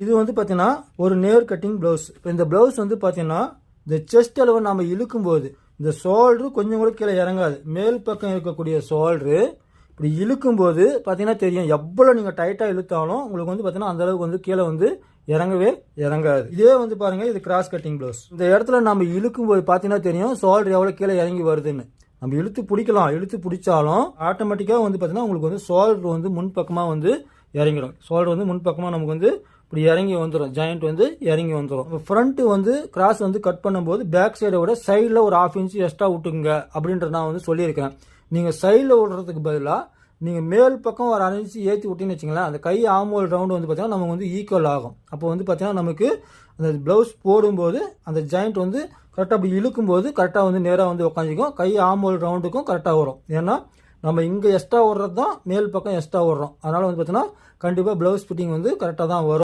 இது வந்து பார்த்தீங்கன்னா ஒரு நேர் கட்டிங் ப்ளவுஸ். இப்போ இந்த ப்ளவுஸ் வந்து பார்த்தீங்கன்னா இந்த செஸ்ட் அளவை நம்ம இழுக்கும்போது இந்த ஷோல்டரு கொஞ்சம் கூட கீழே இறங்காது. மேல் பக்கம் இருக்கக்கூடிய ஷோல்டரு இப்படி இழுக்கும்போது பார்த்தீங்கன்னா தெரியும், எவ்வளோ நீங்கள் டைட்டாக இழுத்தாலும் உங்களுக்கு வந்து பார்த்தீங்கன்னா அந்த அளவுக்கு வந்து கீழே வந்து இறங்கவே இறங்காது. இதே வந்து பாருங்க, இது கிராஸ் கட்டிங் ப்ளவுஸ். இந்த இடத்துல நம்ம இழுக்கும்போது பார்த்தீங்கன்னா தெரியும் ஷோல்டர் எவ்வளோ கீழே இறங்கி வருதுன்னு. நம்ம இழுத்து பிடிக்கலாம், இழுத்து பிடிச்சாலும் ஆட்டோமேட்டிக்காக வந்து பார்த்தீங்கன்னா உங்களுக்கு வந்து ஷோல்டர் வந்து முன்பக்கமாக வந்து இறங்கிடும். ஷோல்டர் வந்து முன்பக்கமாக நமக்கு வந்து இப்படி இறங்கி வந்துடும், ஜாயிண்ட் வந்து இறங்கி வந்துடும். ஃப்ரண்ட் வந்து கிராஸ் வந்து கட் பண்ணும்போது பேக் சைடை விட சைடில் ஒரு 1/2 இன்ச் எக்ஸ்ட்ரா விட்டுங்க அப்படின்றத நான் வந்து சொல்லியிருக்கிறேன். நீங்கள் சைடில் விடுறதுக்கு பதிலாக நீங்கள் மேல் பக்கம் ஒரு 1/2 இன்ச் ஏற்றி விட்டின்னு வச்சிங்களேன், அந்த கை ஆமோல் ரவுண்டு வந்து பார்த்தீங்கன்னா நமக்கு வந்து ஈக்குவல் ஆகும். அப்போ வந்து பார்த்தீங்கன்னா நமக்கு அந்த ப்ளவுஸ் போடும்போது அந்த ஜாயிண்ட் வந்து கரெக்டாக அப்படி இழுக்கும்போது கரெக்டாக வந்து நேராக வந்து உட்காந்துக்கும், கை ஆமோல் ரவுண்டுக்கும் கரெக்டாக வரும். ஏன்னா நம்ம இங்கே எக்ஸ்ட்ரா விடுறது தான் மேல் பக்கம் எக்ஸ்ட்ரா விடுறோம். அதனால் வந்து பார்த்தீங்கன்னா கண்டிப்பாக ப்ளவுஸ் ஃபிட்டிங் வந்து கரெக்டாக தான் வரும்.